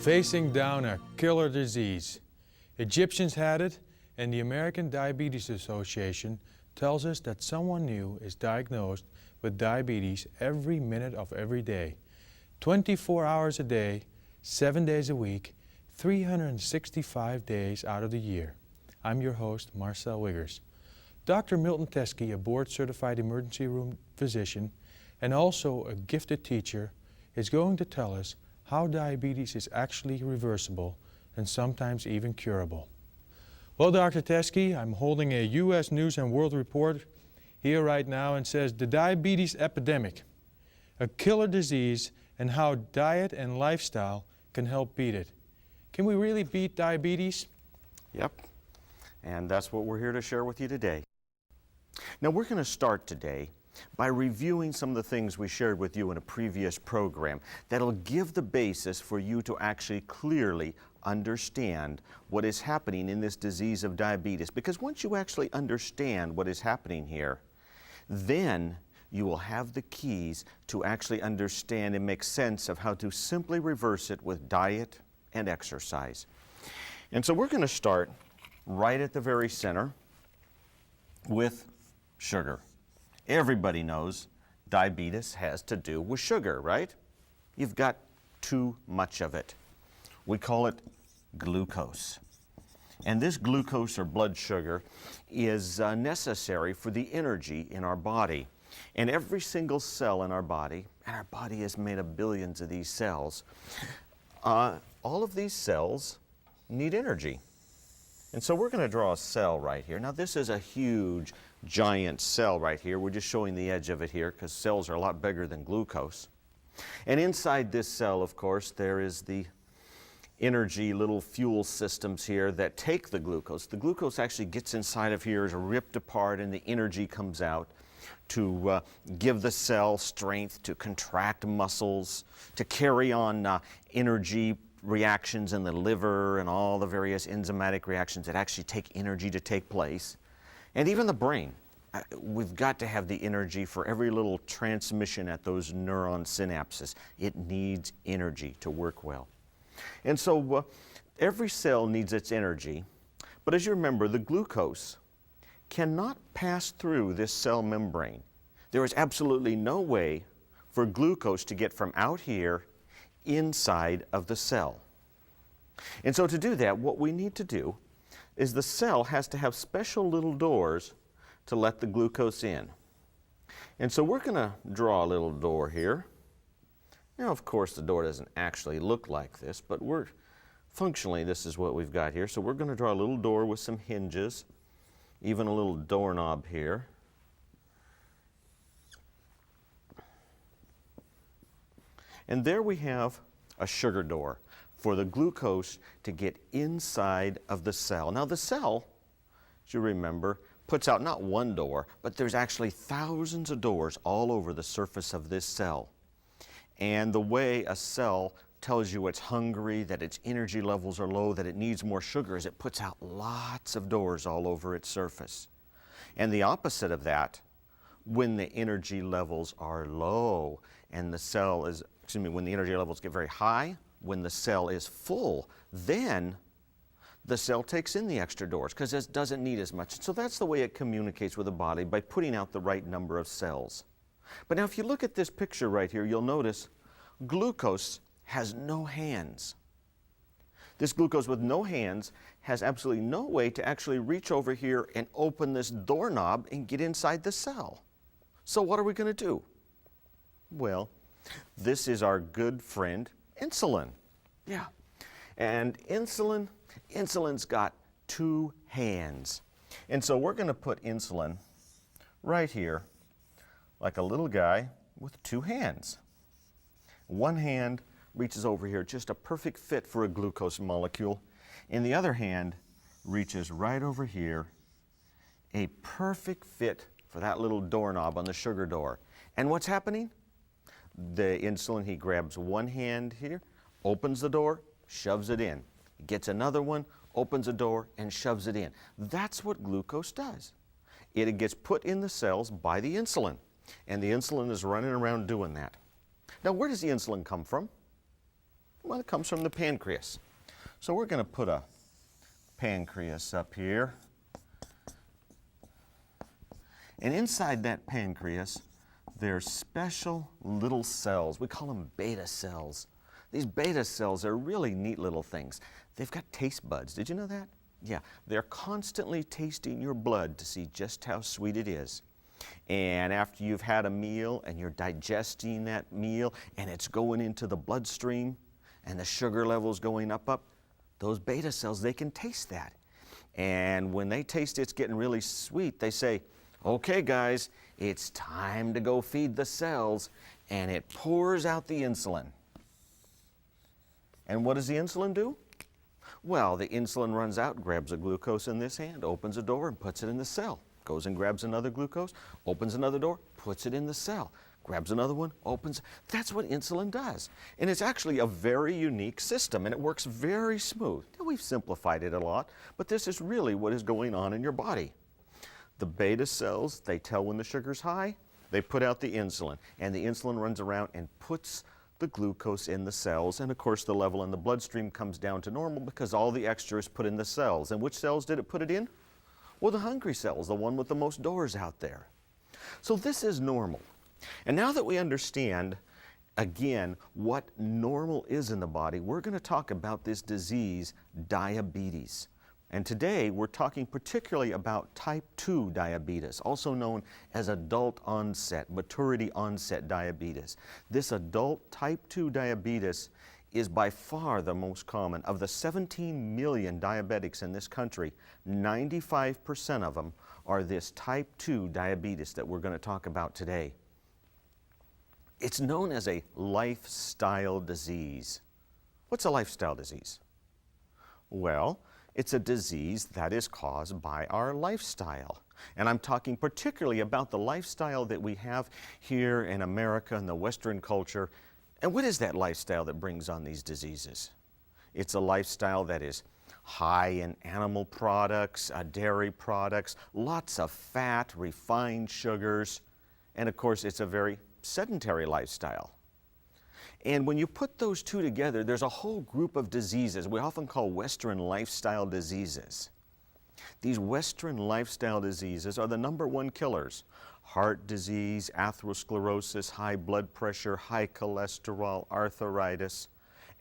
facing down a killer disease. Egyptians had it, and the American Diabetes Association tells us that someone new is diagnosed with diabetes every minute of every day. 24 hours a day, 7 days a week, 365 days out of the year. I'm your host, Marcel Wiggers. Dr. Milton Teskey, a board-certified emergency room physician and also a gifted teacher, is going to tell us how diabetes is actually reversible and sometimes even curable. Well, Dr. Teskey, I'm holding a U.S. News and World Report here right now and says the diabetes epidemic, a killer disease, and how diet and lifestyle can help beat it. Can we really beat diabetes? Yep, and that's what we're here to share with you today. Now we're going to start today by reviewing some of the things we shared with you in a previous program that'll give the basis for you to actually clearly understand what is happening in this disease of diabetes. Because once you actually understand what is happening here, then you will have the keys to actually understand and make sense of how to simply reverse it with diet and exercise. And so we're going to start right at the very center with sugar. Everybody knows diabetes has to do with sugar, right? You've got too much of it. We call it glucose. And this glucose or blood sugar is necessary for the energy in our body. And every single cell in our body, and our body is made of billions of these cells, all of these cells need energy. And so we're going to draw a cell right here. Now this is a huge, giant cell right here. We're just showing the edge of it here because cells are a lot bigger than glucose. And inside this cell, of course, there is the energy little fuel systems here that take the glucose. The glucose actually gets inside of here, is ripped apart, and the energy comes out to give the cell strength, to contract muscles, to carry on energy reactions in the liver and all the various enzymatic reactions that actually take energy to take place. And even the brain. We've got to have the energy for every little transmission at those neuron synapses. It needs energy to work well. And so every cell needs its energy, but as you remember, the glucose cannot pass through this cell membrane. There is absolutely no way for glucose to get from out here inside of the cell. And so to do that, what we need to do is the cell has to have special little doors to let the glucose in. And so we're going to draw a little door here. Now, of course, the door doesn't actually look like this, but functionally this is what we've got here. So we're going to draw a little door with some hinges, even a little doorknob here. And there we have a sugar door for the glucose to get inside of the cell. Now the cell, as you remember, puts out not one door, but there's actually thousands of doors all over the surface of this cell. And the way a cell tells you it's hungry, that its energy levels are low, that it needs more sugar, is it puts out lots of doors all over its surface. And the opposite of that, when the energy levels are low and the cell is, when the energy levels get very high, when the cell is full, then the cell takes in the extra doors because it doesn't need as much. So that's the way it communicates with the body, by putting out the right number of cells. But now if you look at this picture right here, you'll notice glucose has no hands. This glucose with no hands has absolutely no way to actually reach over here and open this doorknob and get inside the cell. So what are we going to do? Well, this is our good friend insulin. Yeah. And insulin's got two hands. And so we're going to put insulin right here, like a little guy with two hands. One hand reaches over here, just a perfect fit for a glucose molecule, and the other hand reaches right over here, a perfect fit for that little doorknob on the sugar door. And what's happening? The insulin, he grabs one hand here, opens the door, shoves it in. Gets another one, opens the door, and shoves it in. That's what glucose does. It gets put in the cells by the insulin, and the insulin is running around doing that. Now, where does the insulin come from? Well, it comes from the pancreas. So we're going to put a pancreas up here. And inside that pancreas, there's special little cells. We call them beta cells. These beta cells are really neat little things. They've got taste buds. Did you know that? Yeah, they're constantly tasting your blood to see just how sweet it is. And after you've had a meal and you're digesting that meal and it's going into the bloodstream and the sugar level's going up, those beta cells, they can taste that. And when they taste it's getting really sweet, they say, okay guys, it's time to go feed the cells, and it pours out the insulin. And what does the insulin do? Well, the insulin runs out, grabs a glucose in this hand, opens a door and puts it in the cell. Goes and grabs another glucose, opens another door, puts it in the cell. Grabs another one, opens. That's what insulin does. And it's actually a very unique system, and it works very smooth. Now, we've simplified it a lot, but this is really what is going on in your body. The beta cells, they tell when the sugar's high, they put out the insulin, and the insulin runs around and puts the glucose in the cells, and of course the level in the bloodstream comes down to normal because all the extra is put in the cells. And which cells did it put it in? Well, the hungry cells, the one with the most doors out there. So this is normal. And now that we understand, again, what normal is in the body, we're going to talk about this disease, diabetes. And today we're talking particularly about type 2 diabetes, also known as adult onset, maturity onset diabetes. This adult type 2 diabetes is by far the most common. Of the 17 million diabetics in this country, 95% of them are this type 2 diabetes that we're going to talk about today. It's known as a lifestyle disease. What's a lifestyle disease? Well, it's a disease that is caused by our lifestyle. And I'm talking particularly about the lifestyle that we have here in America and the Western culture. And what is that lifestyle that brings on these diseases? It's a lifestyle that is high in animal products, dairy products, lots of fat, refined sugars, and of course it's a very sedentary lifestyle. And when you put those two together, there's a whole group of diseases we often call Western lifestyle diseases. These Western lifestyle diseases are the #1 killers: heart disease, atherosclerosis, high blood pressure, high cholesterol, arthritis,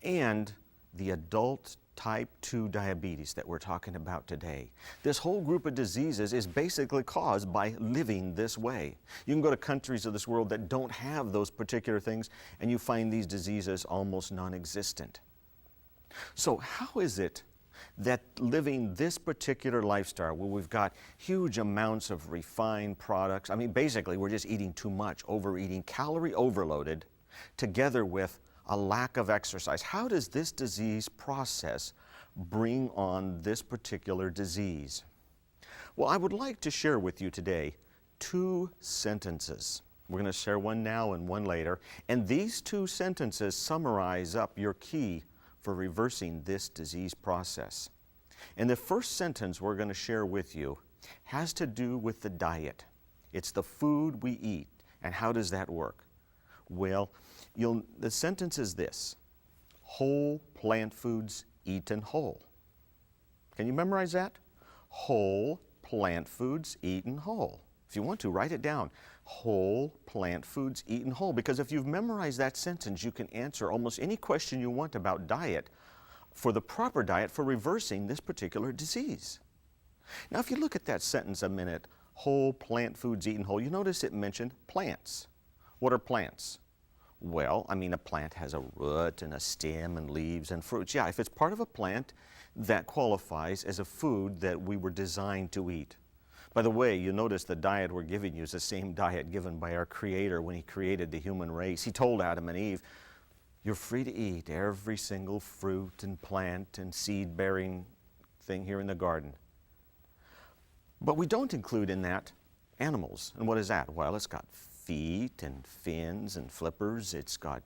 and the adult type 2 diabetes that we're talking about today. This whole group of diseases is basically caused by living this way. You can go to countries of this world that don't have those particular things, and you find these diseases almost non-existent. So how is it that living this particular lifestyle, where we've got huge amounts of refined products, I mean basically we're just eating too much, overeating, calorie overloaded, together with a lack of exercise, how does this disease process bring on this particular disease? Well, I would like to share with you today 2 sentences. We're going to share one now and one later, and these 2 sentences summarize up your key for reversing this disease process. And the first sentence we're going to share with you has to do with the diet. It's the food we eat, and how does that work? Well, the sentence is this: whole plant foods eaten whole. Can you memorize that? Whole plant foods eaten whole. If you want to, write it down. Whole plant foods eaten whole. Because if you've memorized that sentence, you can answer almost any question you want about diet, for the proper diet for reversing this particular disease. Now, if you look at that sentence a minute, whole plant foods eaten whole, you notice it mentioned plants. What are plants? Well, I mean, a plant has a root and a stem and leaves and fruits. Yeah, if it's part of a plant, that qualifies as a food that we were designed to eat. By the way, you notice the diet we're giving you is the same diet given by our Creator when He created the human race. He told Adam and Eve, you're free to eat every single fruit and plant and seed-bearing thing here in the garden. But we don't include in that animals. And what is that? Well, it's got feet and fins and flippers. It's got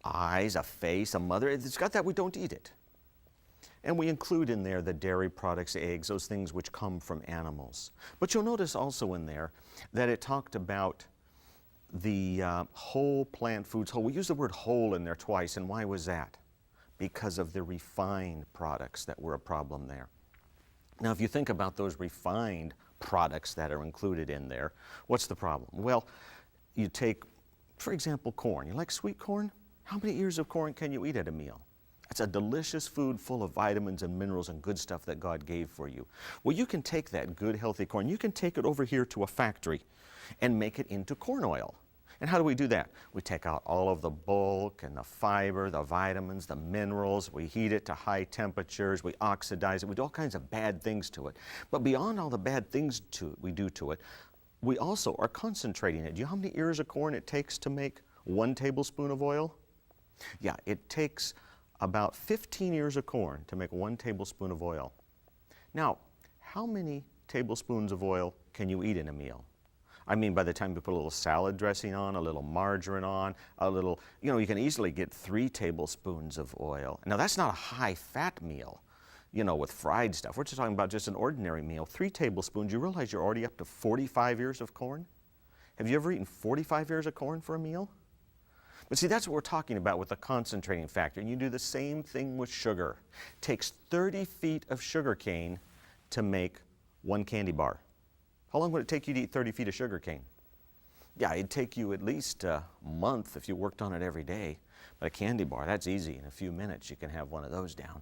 eyes, a face, a mother. It's got that. We don't eat it. And we include in there the dairy products, eggs, those things which come from animals. But you'll notice also in there that it talked about the whole plant foods, whole. We use the word whole in there twice, and why was that? Because of the refined products that were a problem there. Now, if you think about those refined products that are included in there, what's the problem? Well, you take, for example, corn. You like sweet corn? How many ears of corn can you eat at a meal? It's a delicious food full of vitamins and minerals and good stuff that God gave for you. Well, you can take that good, healthy corn, you can take it over here to a factory and make it into corn oil. And how do we do that? We take out all of the bulk and the fiber, the vitamins, the minerals. We heat it to high temperatures. We oxidize it. We do all kinds of bad things to it. But beyond all the bad things we do to it, we also are concentrating it. Do you know how many ears of corn it takes to make 1 tablespoon of oil? Yeah, it takes about 15 ears of corn to make 1 tablespoon of oil. Now, how many tablespoons of oil can you eat in a meal? I mean, by the time you put a little salad dressing on, a little margarine on, a little, you can easily get 3 tablespoons of oil. Now, that's not a high-fat meal, with fried stuff. We're just talking about just an ordinary meal. 3 tablespoons, you realize you're already up to 45 ears of corn? Have you ever eaten 45 ears of corn for a meal? But see, that's what we're talking about with the concentrating factor. And you do the same thing with sugar. It takes 30 feet of sugar cane to make 1 candy bar. How long would it take you to eat 30 feet of sugar cane? Yeah, it'd take you at least a month if you worked on it every day. But a candy bar, that's easy. In a few minutes, you can have one of those down.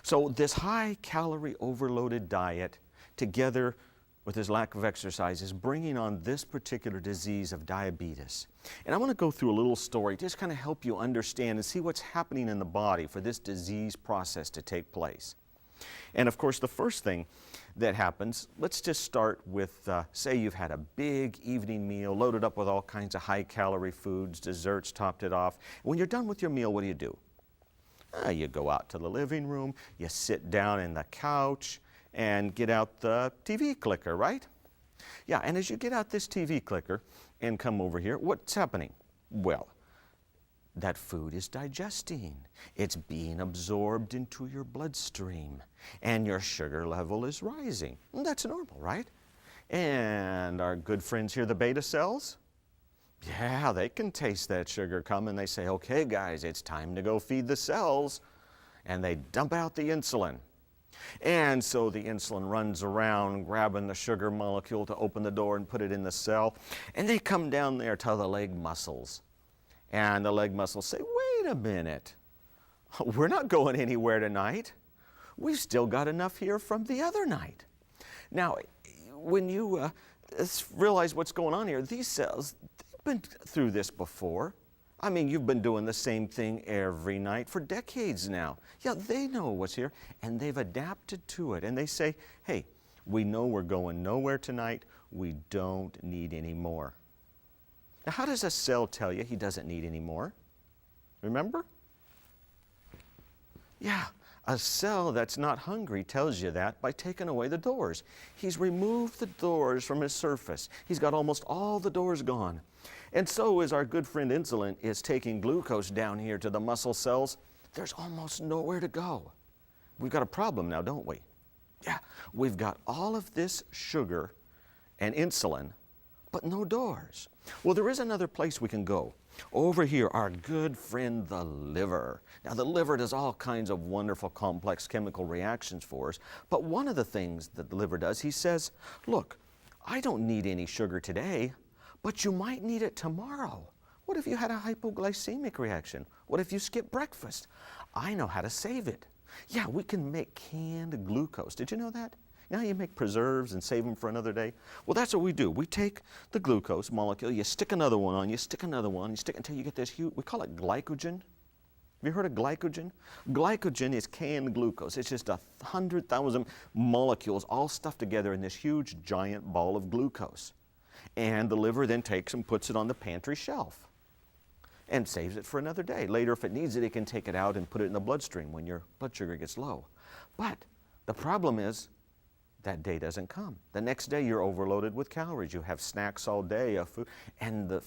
So this high-calorie overloaded diet, together with his lack of exercise, is bringing on this particular disease of diabetes. And I want to go through a little story, just kind of help you understand and see what's happening in the body for this disease process to take place. And of course, the first thing that happens, let's just start with, say you've had a big evening meal loaded up with all kinds of high-calorie foods, desserts, topped it off. When you're done with your meal, what do? You go out to the living room, you sit down in the couch, and get out the TV clicker, right? Yeah, and as you get out this TV clicker and come over here, what's happening? Well, that food is digesting. It's being absorbed into your bloodstream, and your sugar level is rising. Well, that's normal, right? And our good friends here, the beta cells, yeah, they can taste that sugar come, and they say, okay, guys, it's time to go feed the cells, and they dump out the insulin. And so the insulin runs around grabbing the sugar molecule to open the door and put it in the cell, and they come down there to the leg muscles. And the leg muscles say, wait a minute, we're not going anywhere tonight. We've still got enough here from the other night. Now, when you realize what's going on here, these cells, they've been through this before. I mean, you've been doing the same thing every night for decades now. Yeah, they know what's here, and they've adapted to it. And they say, hey, we know we're going nowhere tonight. We don't need any more. Now, how does a cell tell you he doesn't need any more? Remember? Yeah, a cell that's not hungry tells you that by taking away the doors. He's removed the doors from his surface. He's got almost all the doors gone. And so as our good friend insulin is taking glucose down here to the muscle cells, there's almost nowhere to go. We've got a problem now, don't we? Yeah, we've got all of this sugar and insulin, but no doors. Well, there is another place we can go. Over here, our good friend, the liver. Now, the liver does all kinds of wonderful, complex chemical reactions for us. But one of the things that the liver does, he says, look, I don't need any sugar today, but you might need it tomorrow. What if you had a hypoglycemic reaction? What if you skip breakfast? I know how to save it. Yeah, we can make canned glucose. Did you know that? Now you make preserves and save them for another day. Well, that's what we do. We take the glucose molecule, you stick another one on, you stick another one, you stick until you get this huge, we call it glycogen. Have you heard of glycogen? Glycogen is canned glucose. It's just 100,000 molecules all stuffed together in this huge giant ball of glucose. And the liver then takes and puts it on the pantry shelf and saves it for another day. Later, if it needs it, it can take it out and put it in the bloodstream when your blood sugar gets low. But the problem is, that day doesn't come. The next day you're overloaded with calories. You have snacks all day of food, and the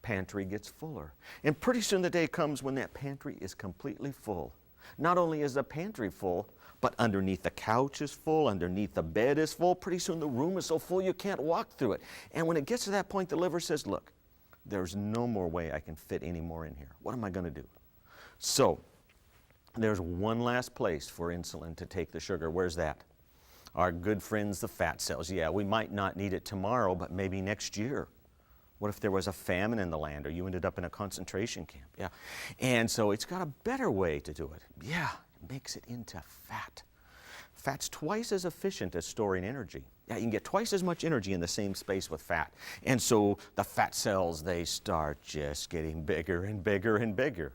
pantry gets fuller. And pretty soon the day comes when that pantry is completely full. Not only is the pantry full, But underneath the couch is full, underneath the bed is full. Pretty soon the room is so full you can't walk through it. And when it gets to that point, the liver says, look, there's no more way I can fit any more in here. What am I going to do? So there's one last place for insulin to take the sugar. Where's that? Our good friends, the fat cells. Yeah, we might not need it tomorrow, but maybe next year. What if there was a famine in the land or you ended up in a concentration camp? Yeah. And so it's got a better way to do it. Yeah, it makes it into fat. Fat's twice as efficient as storing energy. Yeah, you can get twice as much energy in the same space with fat. And so the fat cells, they start just getting bigger and bigger and bigger.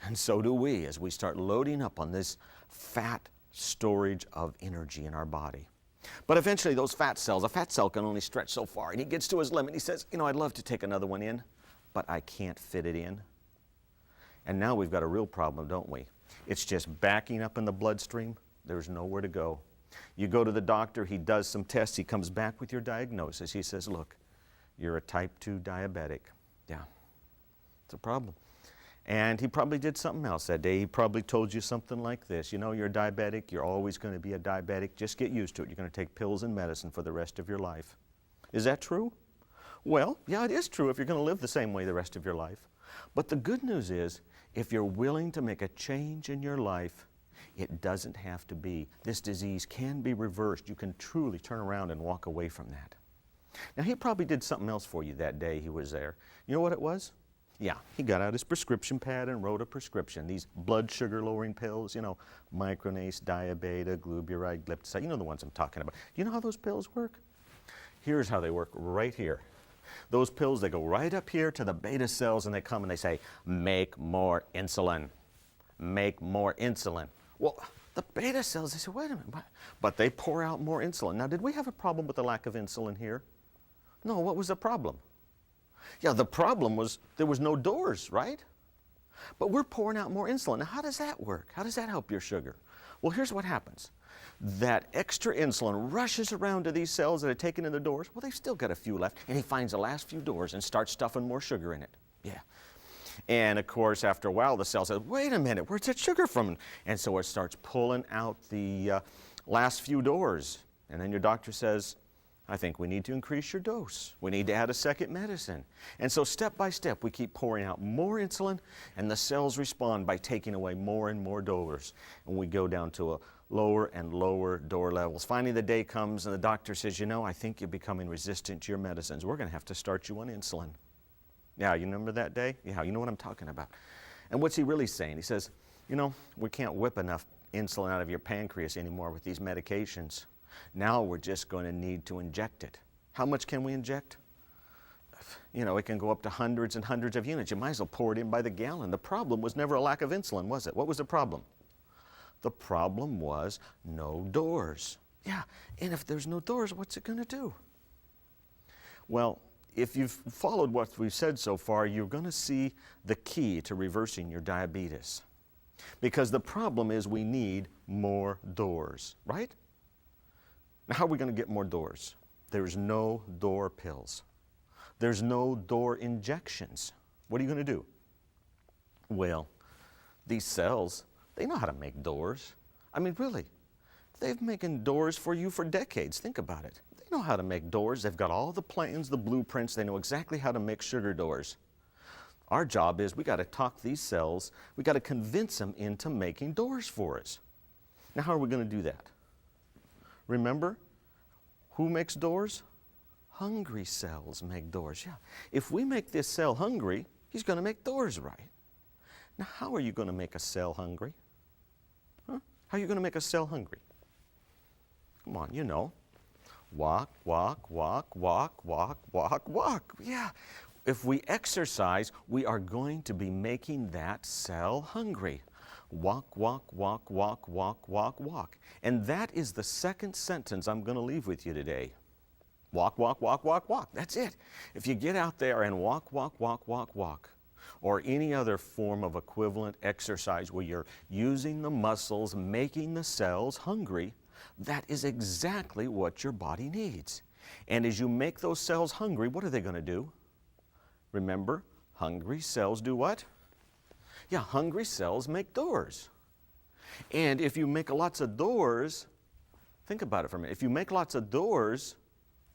And so do we as we start loading up on this fat storage of energy in our body. But eventually those fat cells, a fat cell can only stretch so far, and he gets to his limit. He says, you know, I'd love to take another one in, but I can't fit it in. And now we've got a real problem, don't we? It's just backing up in the bloodstream. There's nowhere to go. You go to the doctor, he does some tests, he comes back with your diagnosis. He says, look, you're a type 2 diabetic. Yeah, it's a problem. And he probably did something else that day. He probably told you something like this. You know, you're a diabetic. You're always going to be a diabetic. Just get used to it. You're going to take pills and medicine for the rest of your life. Is that true? Well, yeah, it is true if you're going to live the same way the rest of your life. But the good news is, if you're willing to make a change in your life, it doesn't have to be. This disease can be reversed. You can truly turn around and walk away from that. Now, he probably did something else for you that day he was there. You know what it was? Yeah, he got out his prescription pad and wrote a prescription. These blood sugar lowering pills, you know, micronase, diabeta, gluburide, gliptizide, you know the ones I'm talking about. Do you know how those pills work? Here's how they work right here. Those pills, they go right up here to the beta cells and they come and they say, make more insulin. Make more insulin. Well, the beta cells, they say, wait a minute, but they pour out more insulin. Now, did we have a problem with the lack of insulin here? No, what was the problem? Yeah, the problem was there was no doors, right? But we're pouring out more insulin. Now, how does that work? How does that help your sugar? Well, here's what happens. That extra insulin rushes around to these cells that are taken in the doors. Well, they've still got a few left, and he finds the last few doors and starts stuffing more sugar in it. Yeah. And, of course, after a while, the cell says, wait a minute, where's that sugar from? And so it starts pulling out the last few doors. And then your doctor says, I think we need to increase your dose. We need to add a second medicine. And so step by step, we keep pouring out more insulin, and the cells respond by taking away more and more doors. And we go down to a lower and lower door levels. Finally, the day comes, and the doctor says, you know, I think you're becoming resistant to your medicines. We're going to have to start you on insulin. Yeah, you remember that day? Yeah, you know what I'm talking about. And what's he really saying? He says, you know, we can't whip enough insulin out of your pancreas anymore with these medications. Now we're just going to need to inject it. How much can we inject? You know, it can go up to hundreds and hundreds of units. You might as well pour it in by the gallon. The problem was never a lack of insulin, was it? What was the problem? The problem was no doors. Yeah, and if there's no doors, what's it going to do? Well, if you've followed what we've said so far, you're going to see the key to reversing your diabetes. Because the problem is we need more doors, right? Now, how are we going to get more doors? There's no door pills. There's no door injections. What are you going to do? Well, these cells, they know how to make doors. I mean, really, they've been making doors for you for decades. Think about it. They know how to make doors. They've got all the plans, the blueprints. They know exactly how to make sugar doors. Our job is we got to talk these cells. We got to convince them into making doors for us. Now, how are we going to do that? Remember, who makes doors? Hungry cells make doors. Yeah. If we make this cell hungry, he's going to make doors, right? Now, how are you going to make a cell hungry? Huh? How are you going to make a cell hungry? Come on, you know. Walk, walk, walk, walk, walk, walk, walk. Yeah. If we exercise, we are going to be making that cell hungry. Walk, walk, walk, walk, walk, walk, walk. And that is the second sentence I'm going to leave with you today. Walk, walk, walk, walk, walk. That's it. If you get out there and walk, walk, walk, walk, walk, or any other form of equivalent exercise where you're using the muscles, making the cells hungry, that is exactly what your body needs. And as you make those cells hungry, what are they going to do? Remember, hungry cells do what? Yeah, hungry cells make doors. And if you make lots of doors, think about it for a minute. If you make lots of doors,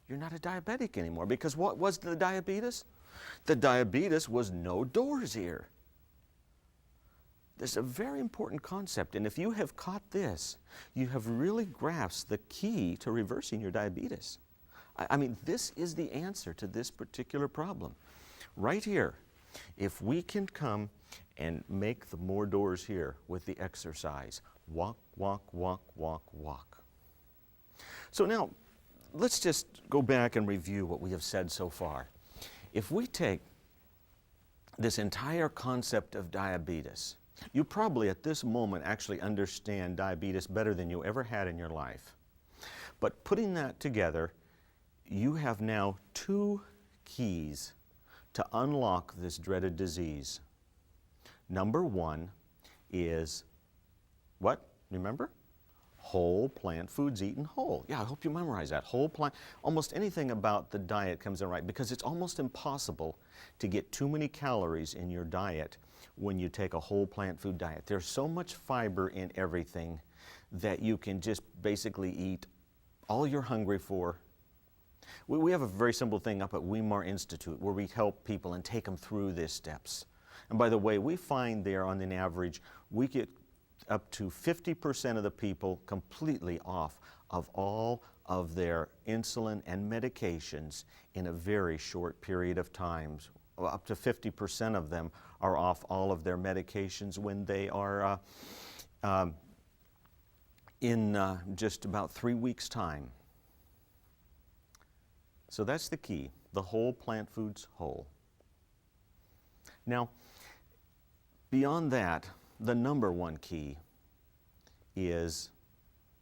you're not a diabetic anymore. Because what was the diabetes? The diabetes was no doors here. This is a very important concept. And if you have caught this, you have really grasped the key to reversing your diabetes. I mean, this is the answer to this particular problem. Right here, if we can come and make the more doors here with the exercise, walk, walk, walk, walk, walk. So now, let's just go back and review what we have said so far. If we take this entire concept of diabetes, you probably at this moment actually understand diabetes better than you ever had in your life. But putting that together, you have now two keys to unlock this dreaded disease. Number one is what? Remember? Whole plant foods eaten whole. Yeah, I hope you memorize that. Whole plant. Almost anything about the diet comes in right because it's almost impossible to get too many calories in your diet when you take a whole plant food diet. There's so much fiber in everything that you can just basically eat all you're hungry for. We have a very simple thing up at Weimar Institute where we help people and take them through these steps. And by the way, we find there on an average, we get up to 50% of the people completely off of all of their insulin and medications in a very short period of time. Up to 50% of them are off all of their medications when they are in just about 3 weeks' time. So that's the key, the whole plant foods whole. Now, beyond that, the number one key is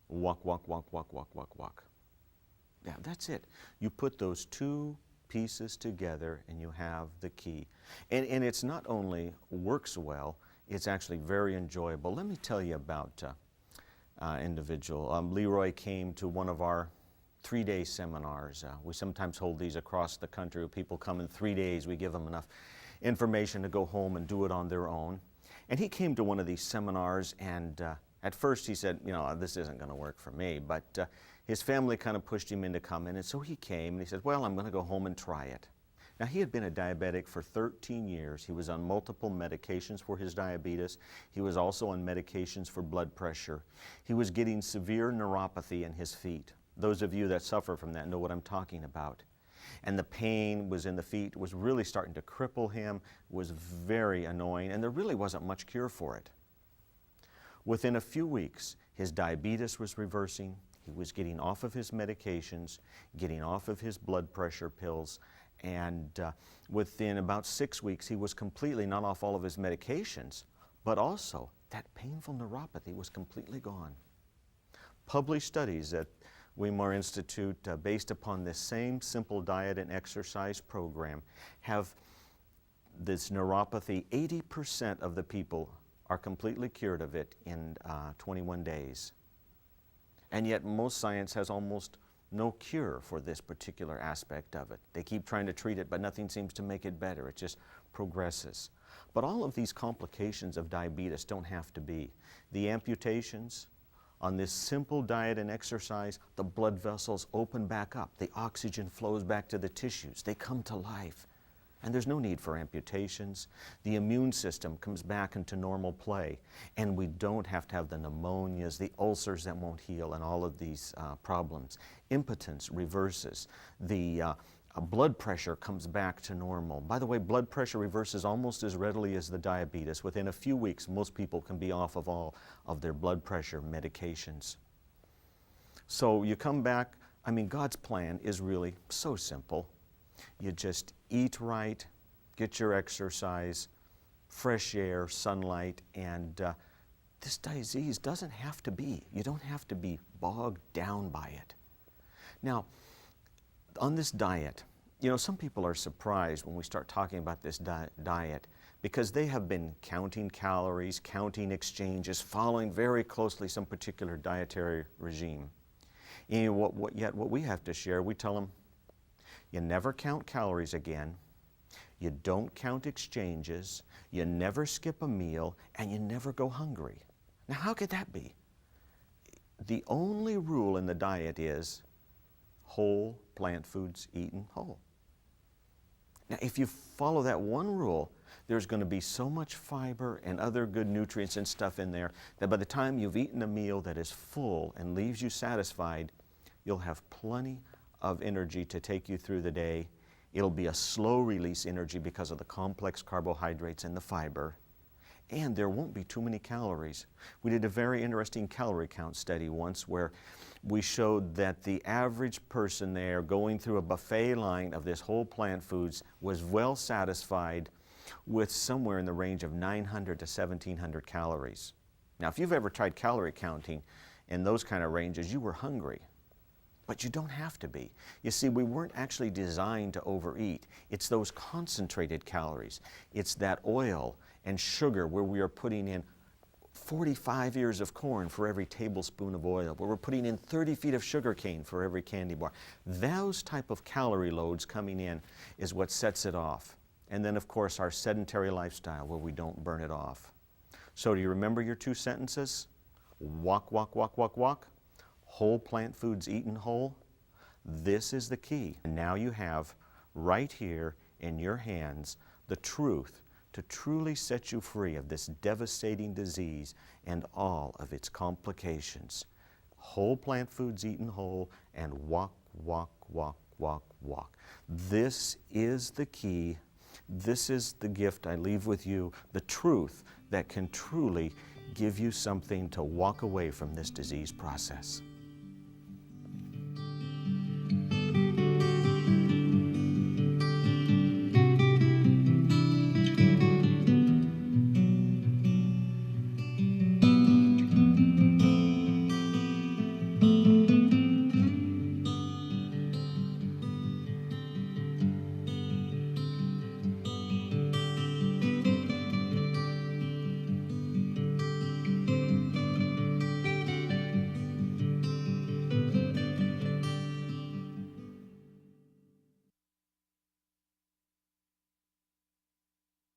walk, walk, walk, walk, walk, walk, walk. Yeah, that's it. You put those two pieces together and you have the key. And it's not only works well, it's actually very enjoyable. Let me tell you about individual. Leroy came to one of our 3-day seminars. We sometimes hold these across the country where people come in 3 days. We give them enough information to go home and do it on their own. And he came to one of these seminars, and at first he said, you know, this isn't going to work for me, but his family kind of pushed him into coming, and so he came, and he said, well, I'm going to go home and try it. Now, he had been a diabetic for 13 years. He was on multiple medications for his diabetes. He was also on medications for blood pressure. He was getting severe neuropathy in his feet. Those of you that suffer from that know what I'm talking about. And the pain was in the feet, was really starting to cripple him, was very annoying, and there really wasn't much cure for it. Within a few weeks, his diabetes was reversing. He was getting off of his medications, getting off of his blood pressure pills, and within about 6 weeks, he was completely not off all of his medications, but also that painful neuropathy was completely gone. Published studies at Weimar Institute, based upon this same simple diet and exercise program, have this neuropathy. 80% of the people are completely cured of it in 21 days. And yet most science has almost no cure for this particular aspect of it. They keep trying to treat it, but nothing seems to make it better. It just progresses. But all of these complications of diabetes don't have to be. The amputations, on this simple diet and exercise, the blood vessels open back up. The oxygen flows back to the tissues. They come to life. And there's no need for amputations. The immune system comes back into normal play. And we don't have to have the pneumonias, the ulcers that won't heal, and all of these problems. Impotence reverses. The blood pressure comes back to normal. By the way, blood pressure reverses almost as readily as the diabetes. Within a few weeks, most people can be off of all of their blood pressure medications. So you come back, I mean, God's plan is really so simple. You just eat right, get your exercise, fresh air, sunlight, and this disease doesn't have to be. You don't have to be bogged down by it. Now, on this diet, you know, some people are surprised when we start talking about this diet because they have been counting calories, counting exchanges, following very closely some particular dietary regime. And yet what we have to share, we tell them, you never count calories again, you don't count exchanges, you never skip a meal, and you never go hungry. Now, how could that be? The only rule in the diet is whole plant foods eaten whole. Now, if you follow that one rule, there's going to be so much fiber and other good nutrients and stuff in there that by the time you've eaten a meal that is full and leaves you satisfied, you'll have plenty of energy to take you through the day. It'll be a slow release energy because of the complex carbohydrates and the fiber. And there won't be too many calories. We did a very interesting calorie count study once where we showed that the average person there going through a buffet line of this whole plant foods was well satisfied with somewhere in the range of 900 to 1,700 calories. Now, if you've ever tried calorie counting in those kind of ranges, you were hungry. But you don't have to be. You see, we weren't actually designed to overeat. It's those concentrated calories. It's that oil and sugar where we are putting in 45 ears of corn for every tablespoon of oil, where we're putting in 30 feet of sugar cane for every candy bar. Those type of calorie loads coming in is what sets it off. And then, of course, our sedentary lifestyle where we don't burn it off. So do you remember your two sentences? Walk, walk, walk, walk, walk. Whole plant foods eaten whole. This is the key. And now you have right here in your hands the truth to truly set you free of this devastating disease and all of its complications. Whole plant foods eaten whole and walk, walk, walk, walk, walk. This is the key. This is the gift I leave with you, the truth that can truly give you something to walk away from this disease process.